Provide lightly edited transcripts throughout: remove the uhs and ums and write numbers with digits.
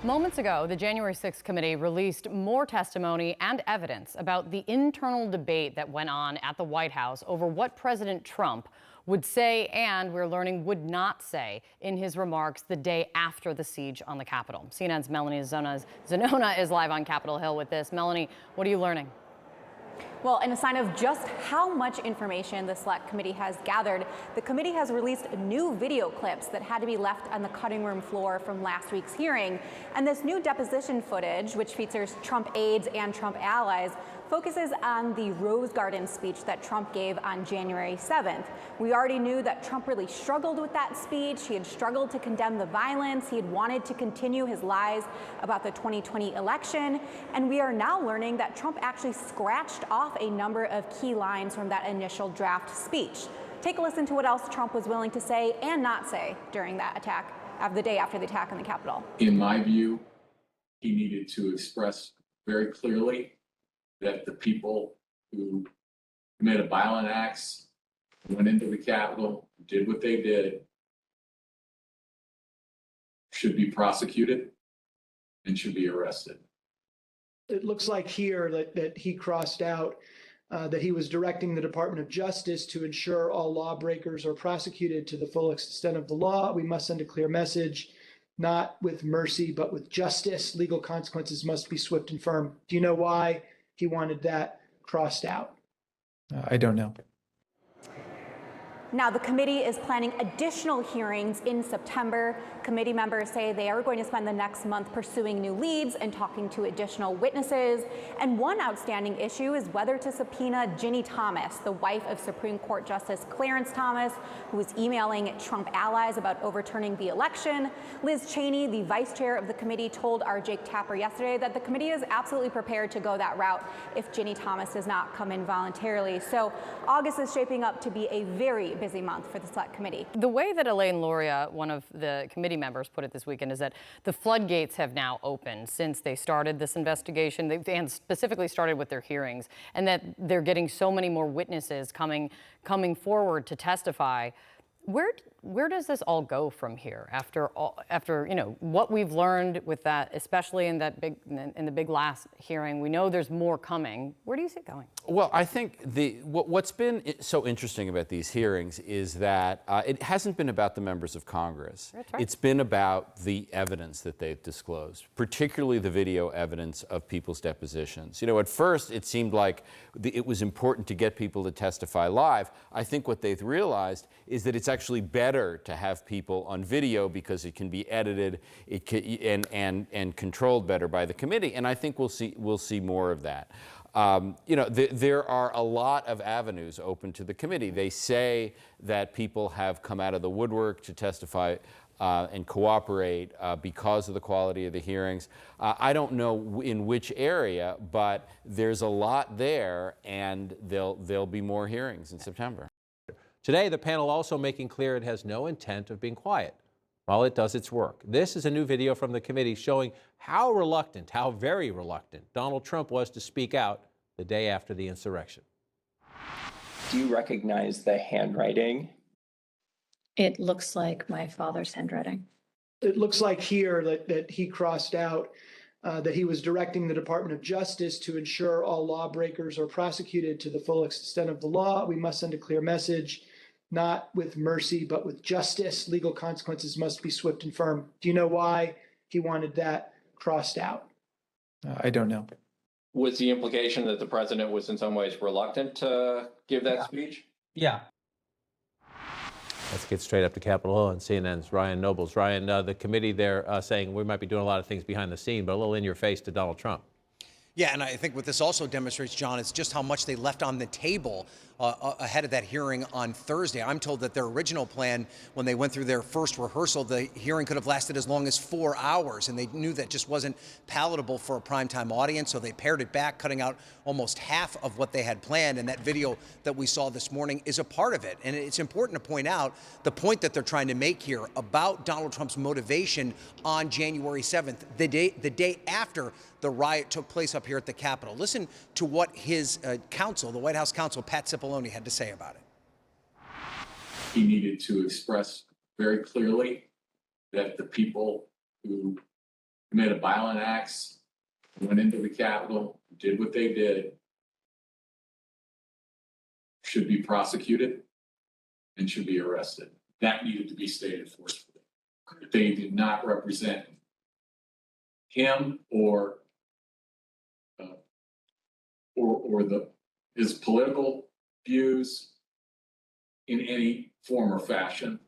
Moments ago, the January 6th committee released more testimony and evidence about the internal debate that went on at the White House over what President Trump would say and, we're learning, would not say in his remarks the day after the siege on the Capitol. CNN's Melanie Zanona is live on Capitol Hill with this. Melanie, what are you learning? Well, in a sign of just how much information the Select Committee has gathered, the committee has released new video clips that had to be left on the cutting room floor from last week's hearing. And this new deposition footage, which features Trump aides and Trump allies, focuses on the Rose Garden speech that Trump gave on January 7th. We already knew that Trump really struggled with that speech. He had struggled to condemn the violence. He had wanted to continue his lies about the 2020 election. And we are now learning that Trump actually scratched off a number of key lines from that initial draft speech. Take a listen to what else Trump was willing to say and not say during that attack, of the day after the attack on the Capitol. In my view, he needed to express very clearly that the people who committed violent acts, went into the Capitol, did what they did, should be prosecuted and should be arrested. It looks like here that he crossed out that he was directing the Department of Justice to ensure all lawbreakers are prosecuted to the full extent of the law. We must send a clear message, not with mercy, but with justice. Legal consequences must be swift and firm. Do you know why he wanted that crossed out? I don't know. Now, the committee is planning additional hearings in September. Committee members say they are going to spend the next month pursuing new leads and talking to additional witnesses. And one outstanding issue is whether to subpoena Ginny Thomas, the wife of Supreme Court Justice Clarence Thomas, who was emailing Trump allies about overturning the election. Liz Cheney, the vice chair of the committee, told our Jake Tapper yesterday that the committee is absolutely prepared to go that route if Ginny Thomas does not come in voluntarily. So August is shaping up to be a very busy month for the Select Committee. The way that Elaine Luria, one of the committee members, put it this weekend is that the floodgates have now opened since they started this investigation. They specifically started with their hearings, and that they're getting so many more witnesses coming forward to testify. Where does this all go from here after what we've learned with that, especially in the big last hearing? We know there's more coming. Where do you see it going? Well, I think what's been so interesting about these hearings is that it hasn't been about the members of Congress. That's right. It's been about the evidence that they've disclosed, particularly the video evidence of people's depositions. At first it seemed like it was important to get people to testify live. I think what they've realized is that it's actually better to have people on video because it can be edited, and controlled better by the committee. And I think we'll see more of that. There are a lot of avenues open to the committee. They say that people have come out of the woodwork to testify and cooperate because of the quality of the hearings. I don't know in which area, but there's a lot there, and there'll be more hearings in September. Today, the panel also making clear it has no intent of being quiet while it does its work. This is a new video from the committee showing how very reluctant Donald Trump was to speak out the day after the insurrection. Do you recognize the handwriting? It looks like my father's handwriting. It looks like here that he crossed out that he was directing the Department of Justice to ensure all lawbreakers are prosecuted to the full extent of the law. We must send a clear message, not with mercy, but with justice. Legal consequences must be swift and firm. Do you know why he wanted that crossed out? I don't know. Was the implication that the president was in some ways reluctant to give that speech? Yeah. Let's get straight up to Capitol Hill and CNN's Ryan Nobles. Ryan, the committee there saying we might be doing a lot of things behind the scene, but a little in your face to Donald Trump. Yeah, and I think what this also demonstrates, John, is just how much they left on the table ahead of that hearing on Thursday. I'm told that their original plan, when they went through their first rehearsal, the hearing could have lasted as long as 4 hours, and they knew that just wasn't palatable for a primetime audience, so they pared it back, cutting out almost half of what they had planned, and that video that we saw this morning is a part of it. And it's important to point out the point that they're trying to make here about Donald Trump's motivation on January 7th, the day after the riot took place up here at the Capitol. Listen to what his counsel, the White House counsel, Pat Cipollone, had to say about it. He needed to express very clearly that the people who committed violent acts, went into the Capitol, did what they did, should be prosecuted and should be arrested. That needed to be stated forcefully. They did not represent him or his political views in any form or fashion.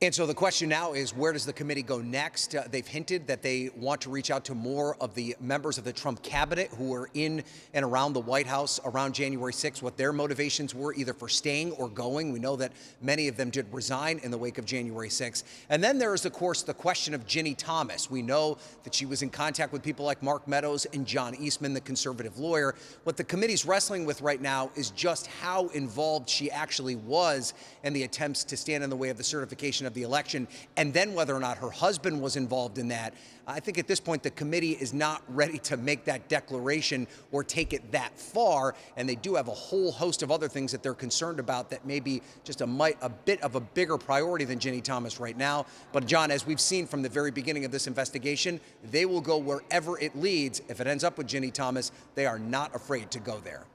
And so the question now is, where does the committee go next? They've hinted that they want to reach out to more of the members of the Trump cabinet who were in and around the White House around January 6th, what their motivations were either for staying or going. We know that many of them did resign in the wake of January 6th. And then there is, of course, the question of Ginny Thomas. We know that she was in contact with people like Mark Meadows and John Eastman, the conservative lawyer. What the committee's wrestling with right now is just how involved she actually was in the attempts to stand in the way of the certification of the election, and then whether or not her husband was involved in that. I think at this point the committee is not ready to make that declaration or take it that far, and they do have a whole host of other things that they're concerned about that may be just a bit of a bigger priority than Ginny Thomas right now. But John, as we've seen from the very beginning of this investigation, they will go wherever it leads. If it ends up with Ginny Thomas, they are not afraid to go there.